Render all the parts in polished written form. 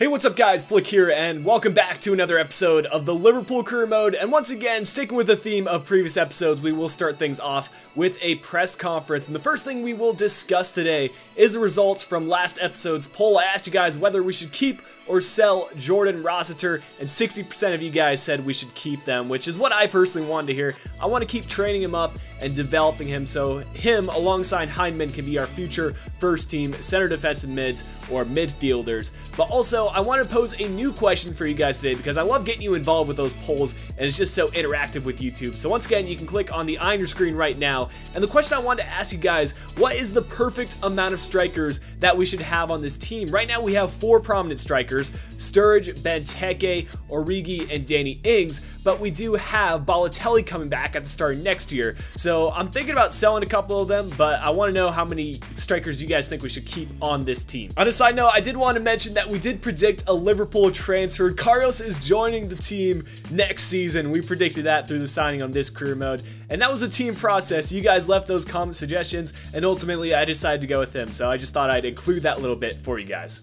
Hey, what's up guys, Flick here, and welcome back to another episode of the Liverpool Career Mode. And once again, sticking with the theme of previous episodes, we will start things off with a press conference. And the first thing we will discuss today is the results from last episode's poll. I asked you guys whether we should keep or sell Jordan Rossiter, and 60% of you guys said we should keep them, which is what I personally wanted to hear. I want to keep training him up and developing him so him alongside Hindman can be our future first team center defensive mids or midfielders. But also, I want to pose a new question for you guys today because I love getting you involved with those polls and it's just so interactive with YouTube. So once again, you can click on the eye on your screen right now. And the question I wanted to ask you guys, what is the perfect amount of strikers that we should have on this team? Right now we have 4 prominent strikers: Sturridge, Benteke, Origi, and Danny Ings. But we do have Balotelli coming back at the start of next year. So I'm thinking about selling a couple of them, but I want to know how many strikers you guys think we should keep on this team. On a side note, I did want to mention that we did predict a Liverpool transfer. Karius is joining the team next season. We predicted that through the signing on this career mode, and that was a team process. You guys left those comment suggestions, and ultimately I decided to go with him, so I just thought I'd include that little bit for you guys.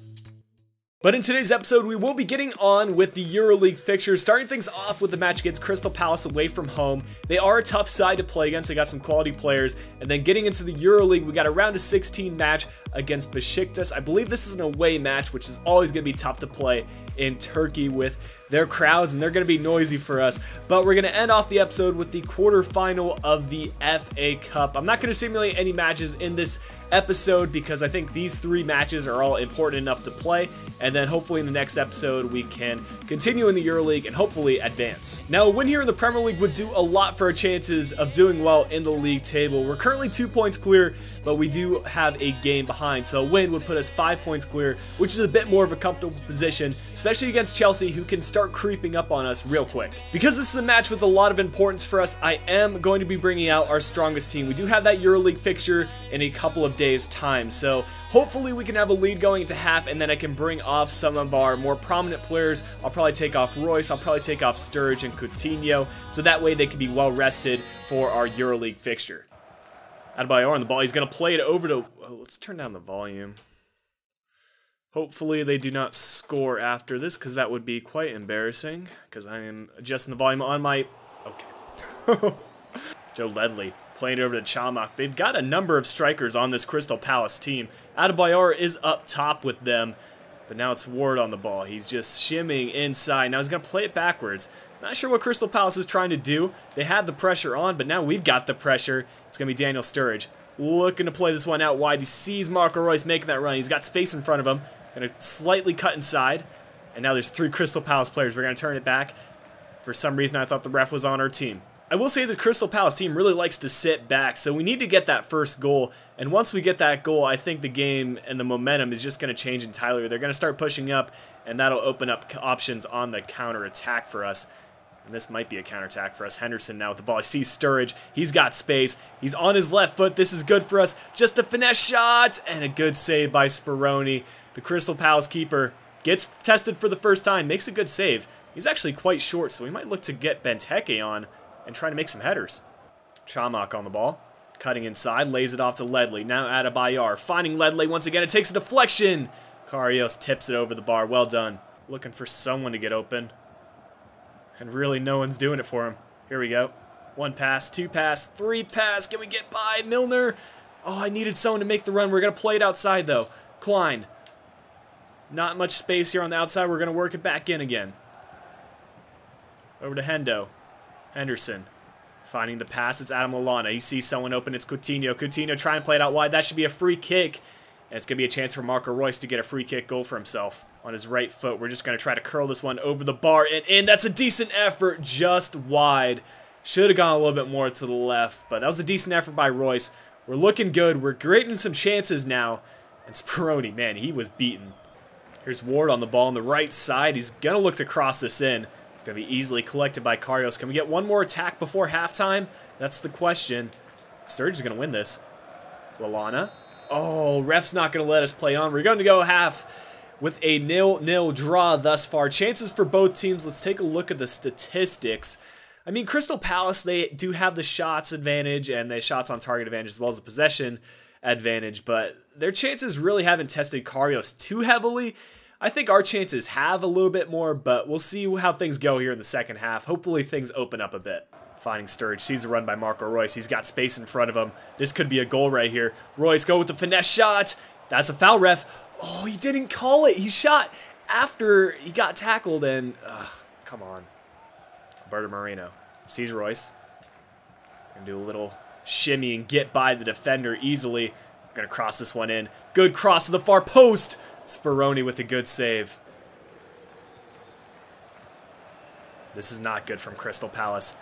But in today's episode, we will be getting on with the EuroLeague fixtures, starting things off with the match against Crystal Palace away from home. They are a tough side to play against. They got some quality players. And then getting into the EuroLeague, we got a round of 16 match against Besiktas. I believe this is an away match, which is always going to be tough to play in Turkey with their crowds, and they're going to be noisy for us. But we're going to end off the episode with the quarterfinal of the FA Cup. I'm not going to simulate any matches in this episode because I think these 3 matches are all important enough to play, and then hopefully in the next episode we can continue in the EuroLeague and hopefully advance. Now, a win here in the Premier League would do a lot for our chances of doing well in the league table. We're currently 2 points clear, but we do have a game behind, so a win would put us 5 points clear, which is a bit more of a comfortable position, especially against Chelsea, who can start creeping up on us real quick. Because this is a match with a lot of importance for us, I am going to be bringing out our strongest team. We do have that EuroLeague fixture in a couple of days time, so hopefully we can have a lead going into half, and then I can bring off some of our more prominent players. I'll probably take off Royce, I'll probably take off Sturridge and Coutinho, so that way they can be well rested for our EuroLeague fixture. Adebayor on the ball, he's going to play it over to... Oh, let's turn down the volume. Hopefully they do not score after this, because that would be quite embarrassing, because I am adjusting the volume on my... Okay. Joe Ledley playing it over to Chamak. They've got a number of strikers on this Crystal Palace team. Adebayor is up top with them, but now it's Ward on the ball. He's just shimmying inside. Now he's going to play it backwards. Not sure what Crystal Palace is trying to do. They had the pressure on, but now we've got the pressure. It's going to be Daniel Sturridge looking to play this one out wide. He sees Marco Reus making that run. He's got space in front of him. Going to slightly cut inside. And now there's 3 Crystal Palace players. We're going to turn it back. For some reason, I thought the ref was on our team. I will say the Crystal Palace team really likes to sit back, so we need to get that first goal. And once we get that goal, I think the game and the momentum is just going to change entirely. They're going to start pushing up, and that'll open up options on the counter-attack for us. And this might be a counterattack for us. Henderson now with the ball. I see Sturridge. He's got space. He's on his left foot. This is good for us. Just a finesse shot and a good save by Speroni. The Crystal Palace keeper gets tested for the first time. Makes a good save. He's actually quite short, so we might look to get Benteke on and try to make some headers. Chamak on the ball. Cutting inside. Lays it off to Ledley. Now Adebayor. Finding Ledley once again. It takes a deflection. Karius tips it over the bar. Well done. Looking for someone to get open. And really, no one's doing it for him. Here we go. 1 pass, 2 pass, 3 pass. Can we get by? Milner. Oh, I needed someone to make the run. We're going to play it outside, though. Klein. Not much space here on the outside. We're going to work it back in again. Over to Hendo. Henderson. Finding the pass. It's Adam Lallana. He sees someone open. It's Coutinho. Coutinho trying to play it out wide. That should be a free kick. And it's going to be a chance for Marco Reus to get a free kick goal for himself. On his right foot, we're just going to try to curl this one over the bar and in. That's a decent effort, just wide. Should have gone a little bit more to the left, but that was a decent effort by Royce. We're looking good. We're creating some chances now. And Speroni, man, he was beaten. Here's Ward on the ball on the right side. He's going to look to cross this in. It's going to be easily collected by Karius. Can we get one more attack before halftime? That's the question. Sturridge is going to win this. Lallana. Oh, ref's not going to let us play on. We're going to go half with a 0-0 draw thus far. Chances for both teams. Let's take a look at the statistics. I mean, Crystal Palace, they do have the shots advantage and the shots on target advantage as well as the possession advantage, but their chances really haven't tested Karius too heavily. I think our chances have a little bit more, but we'll see how things go here in the second half. Hopefully things open up a bit. Finding Sturridge, sees a run by Marco Reus. He's got space in front of him. This could be a goal right here. Reus go with the finesse shot. That's a foul, ref. Oh, he didn't call it. He shot after he got tackled and, come on. Alberto Moreno sees Reus. Gonna do a little shimmy and get by the defender easily. Gonna cross this one in. Good cross to the far post. Speroni with a good save. This is not good from Crystal Palace.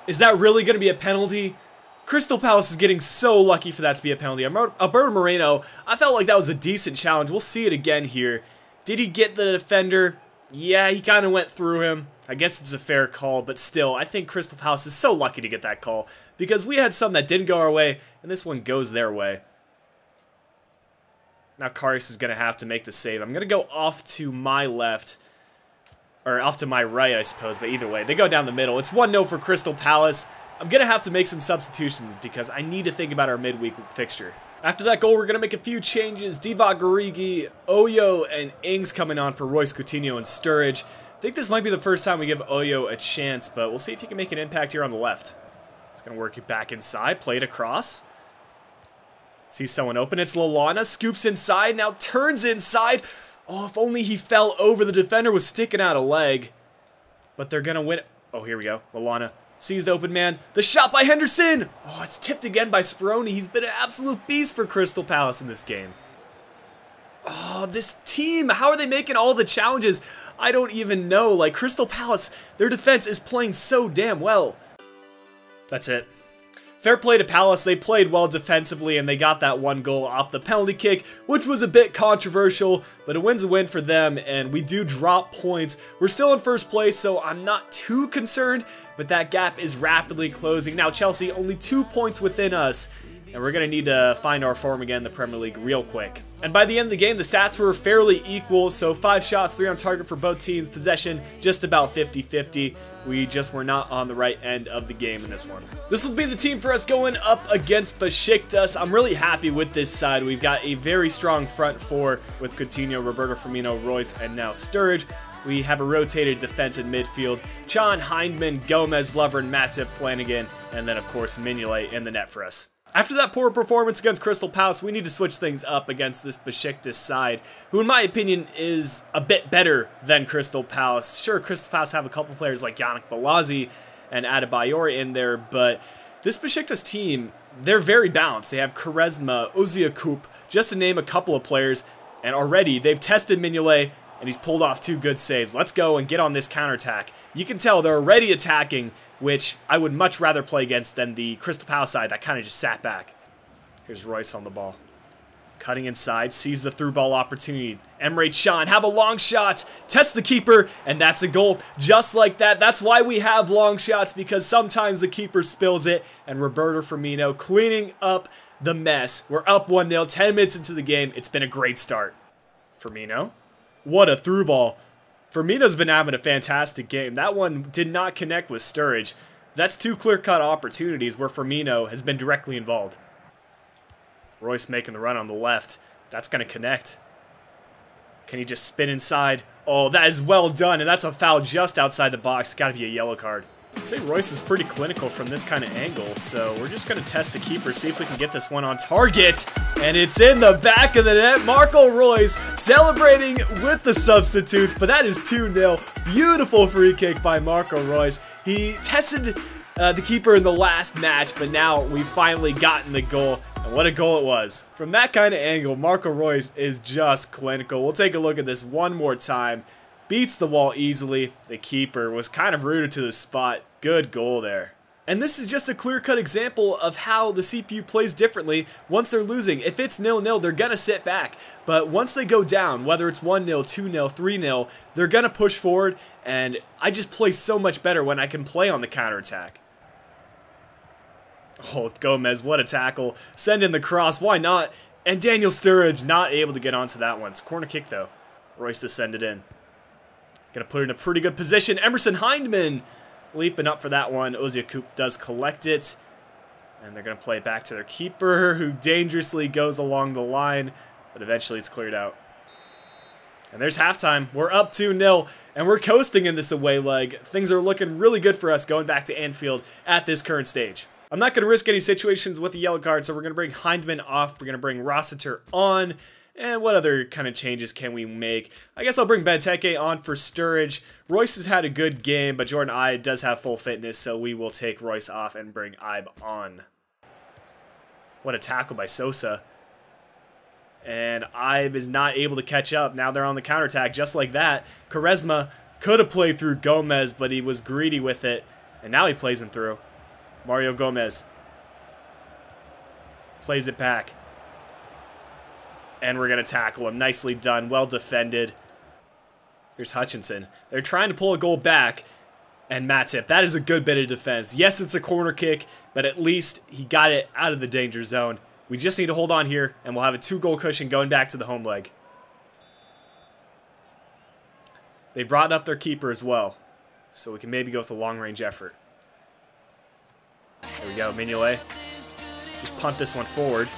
Is that really going to be a penalty? Crystal Palace is getting so lucky for that to be a penalty. Alberto Moreno, I felt like that was a decent challenge. We'll see it again here. Did he get the defender? Yeah, he kind of went through him. I guess it's a fair call, but still, I think Crystal Palace is so lucky to get that call because we had some that didn't go our way, and this one goes their way. Now Karius is going to have to make the save. I'm going to go off to my left. Or off to my right, I suppose, but either way, they go down the middle. It's 1-0 for Crystal Palace. I'm going to have to make some substitutions because I need to think about our midweek fixture. After that goal, we're going to make a few changes. Divock Origi, Oyo, and Ings coming on for Royce Coutinho and Sturridge. I think this might be the first time we give Oyo a chance, but we'll see if he can make an impact here on the left. He's going to work it back inside, play it across. Sees someone open, it's Lallana, scoops inside, now turns inside. Oh, if only he fell over. The defender was sticking out a leg. But they're going to win it. Oh, here we go. Lallana sees the open man. The shot by Henderson. Oh, it's tipped again by Speroni. He's been an absolute beast for Crystal Palace in this game. Oh, this team. How are they making all the challenges? I don't even know. Like, Crystal Palace, their defense is playing so damn well. That's it. Fair play to Palace, they played well defensively and they got that one goal off the penalty kick, which was a bit controversial, but a win's a win for them and we do drop points. We're still in first place, so I'm not too concerned, but that gap is rapidly closing. Now Chelsea only 2 points within us, and we're going to need to find our form again in the Premier League real quick. And by the end of the game, the stats were fairly equal, so 5 shots, 3 on target for both teams, possession just about 50-50. We just were not on the right end of the game in this one. This will be the team for us going up against Besiktas. I'm really happy with this side. We've got a very strong front four with Coutinho, Roberto Firmino, Reus, and now Sturridge. We have a rotated defense in midfield. Can, Hindman, Gomez, Lovren, Matip, Flanagan, and then of course Mignolet in the net for us. After that poor performance against Crystal Palace, we need to switch things up against this Besiktas side, who in my opinion is a bit better than Crystal Palace. Sure, Crystal Palace have a couple players like Yannick Bolasie and Adebayor in there, but this Besiktas team, they're very balanced. They have Quaresma, Oziakup, just to name a couple of players, and already they've tested Mignolet, and he's pulled off 2 good saves. Let's go and get on this counterattack. You can tell they're already attacking, which I would much rather play against than the Crystal Palace side that kind of just sat back. Here's Reus on the ball. Cutting inside, sees the through ball opportunity. Emre Can have a long shot, tests the keeper, and that's a goal. Just like that. That's why we have long shots, because sometimes the keeper spills it, and Roberto Firmino cleaning up the mess. We're up 1-0, 10 minutes into the game. It's been a great start. Firmino. What a through ball. Firmino's been having a fantastic game. That one did not connect with Sturridge. That's 2 clear-cut opportunities where Firmino has been directly involved. Reus making the run on the left. That's going to connect. Can he just spin inside? Oh, that is well done, and that's a foul just outside the box. It's got to be a yellow card. I'd say Reus is pretty clinical from this kind of angle, so we're just going to test the keeper, see if we can get this one on target. And it's in the back of the net. Marco Reus celebrating with the substitutes, but that is 2-0. Beautiful free kick by Marco Reus. He tested the keeper in the last match, but now we've finally gotten the goal. And what a goal it was. From that kind of angle, Marco Reus is just clinical. We'll take a look at this one more time. Beats the wall easily. The keeper was kind of rooted to the spot. Good goal there. And this is just a clear-cut example of how the CPU plays differently once they're losing. If it's 0-0, they're going to sit back. But once they go down, whether it's 1-0, 2-0, 3-0, they're going to push forward. And I just play so much better when I can play on the counterattack. Oh, Gomez, what a tackle. Send in the cross, why not? And Daniel Sturridge not able to get onto that one. It's a corner kick, though. Reus to send it in. Gonna put it in a pretty good position. Emerson Hindman leaping up for that one. Oziakup does collect it. And they're gonna play it back to their keeper, who dangerously goes along the line. But eventually it's cleared out. And there's halftime. We're up 2-0, and we're coasting in this away leg. Things are looking really good for us going back to Anfield at this current stage. I'm not going to risk any situations with a yellow card, so we're going to bring Hindman off. We're going to bring Rossiter on. And what other kind of changes can we make? I guess I'll bring Benteke on for Sturridge. Royce has had a good game, but Jordan Ibe does have full fitness, so we will take Royce off and bring Ibe on. What a tackle by Sosa. And Ibe is not able to catch up. Now they're on the counterattack just like that. Quaresma could have played through Gomez, but he was greedy with it. And now he plays him through. Mario Gomez plays it back. And we're going to tackle him. Nicely done. Well defended. Here's Hutchinson. They're trying to pull a goal back. And Matip. That is a good bit of defense. Yes, it's a corner kick, but at least he got it out of the danger zone. We just need to hold on here, and we'll have a 2-goal cushion going back to the home leg. They brought up their keeper as well, so we can maybe go with a long-range effort. There we go, Mignolet. Just punt this one forward.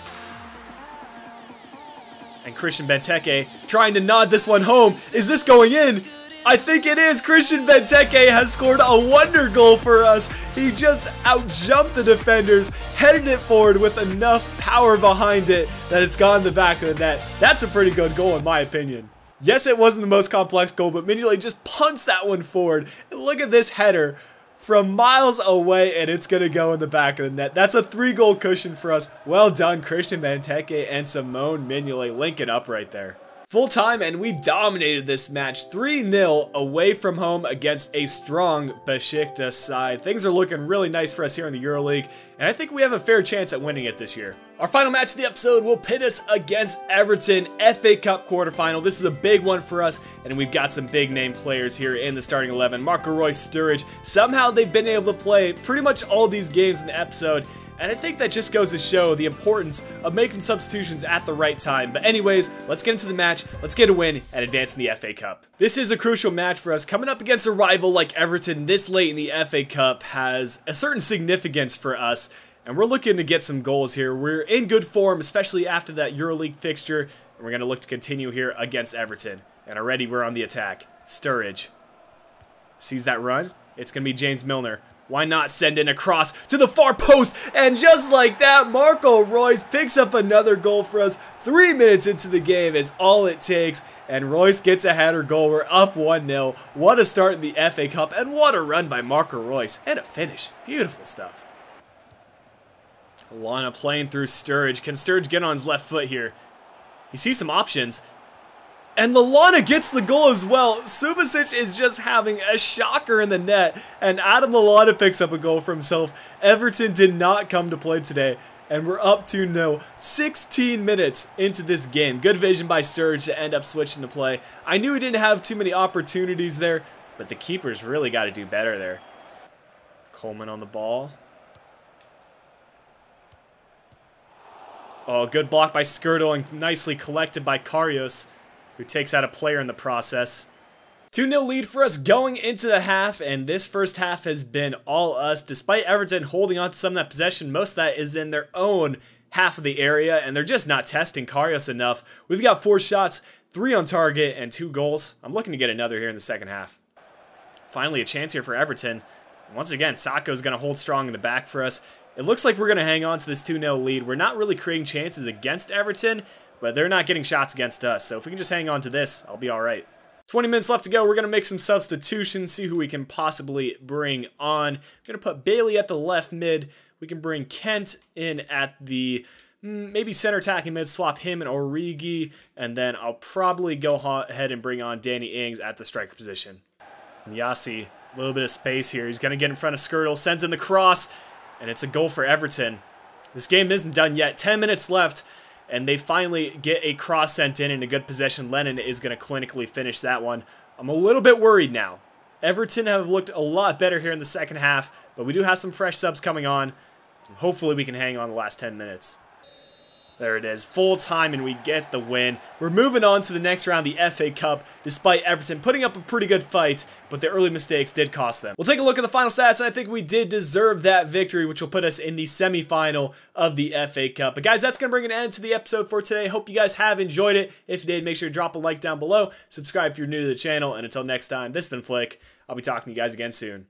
And Christian Benteke trying to nod this one home. Is this going in? I think it is. Christian Benteke has scored a wonder goal for us. He just outjumped the defenders, headed it forward with enough power behind it that it's gone in the back of the net. That's a pretty good goal in my opinion. Yes, it wasn't the most complex goal, but Mignolet just punts that one forward. And look at this header from miles away, and it's going to go in the back of the net. That's a 3-goal cushion for us. Well done, Christian Benteke and Simone Mignolet linking up right there. Full time, and we dominated this match 3-0 away from home against a strong Besiktas side. Things are looking really nice for us here in the EuroLeague, and I think we have a fair chance at winning it this year. Our final match of the episode will pit us against Everton, FA Cup quarterfinal. This is a big one for us, and we've got some big name players here in the starting 11. Marco Reus, Sturridge. Somehow they've been able to play pretty much all these games in the episode, and I think that just goes to show the importance of making substitutions at the right time. But anyways, let's get into the match, let's get a win, and advance in the FA Cup. This is a crucial match for us. Coming up against a rival like Everton this late in the FA Cup has a certain significance for us, and we're looking to get some goals here. We're in good form, especially after that EuroLeague fixture, and we're going to look to continue here against Everton. And already we're on the attack. Sturridge sees that run. It's going to be James Milner. Why not send in a cross to the far post? And just like that, Marco Reus picks up another goal for us. 3 minutes into the game is all it takes. And Reus gets a header goal. We're up 1-0. What a start in the FA Cup. And what a run by Marco Reus. And a finish. Beautiful stuff. Lana playing through Sturridge. Can Sturridge get on his left foot here? He sees some options. And Lallana gets the goal as well. Subasic is just having a shocker in the net. And Adam Lallana picks up a goal for himself. Everton did not come to play today. And we're up 2-0. 16 minutes into this game. Good vision by Sturridge to end up switching the play. I knew he didn't have too many opportunities there, but the keeper's really got to do better there. Coleman on the ball. Oh, good block by Skirtle and nicely collected by Karius, who takes out a player in the process. 2-0 lead for us going into the half, and this first half has been all us. Despite Everton holding on to some of that possession, most of that is in their own half of the area, and they're just not testing Karius enough. We've got 4 shots, 3 on target, and 2 goals. I'm looking to get another here in the second half. Finally, a chance here for Everton. Once again, Sakho's going to hold strong in the back for us. It looks like we're going to hang on to this 2-0 lead. We're not really creating chances against Everton, but they're not getting shots against us. So if we can just hang on to this, I'll be all right. 20 minutes left to go. We're going to make some substitutions, see who we can possibly bring on. I'm going to put Bailey at the left mid. We can bring Kent in at the maybe center attacking mid, swap him and Origi, and then I'll probably go ahead and bring on Danny Ings at the striker position. Yassi, a little bit of space here. He's going to get in front of Skirtle, sends in the cross, and it's a goal for Everton. This game isn't done yet. 10 minutes left. And they finally get a cross sent in a good possession. Lennon is going to clinically finish that one. I'm a little bit worried now. Everton have looked a lot better here in the second half, but we do have some fresh subs coming on. And hopefully we can hang on the last 10 minutes. There it is, full time, and we get the win. We're moving on to the next round, the FA Cup, despite Everton putting up a pretty good fight, but their early mistakes did cost them. We'll take a look at the final stats, and I think we did deserve that victory, which will put us in the semi-final of the FA Cup. But guys, that's going to bring an end to the episode for today. Hope you guys have enjoyed it. If you did, make sure to drop a like down below, subscribe if you're new to the channel, and until next time, this has been Flick. I'll be talking to you guys again soon.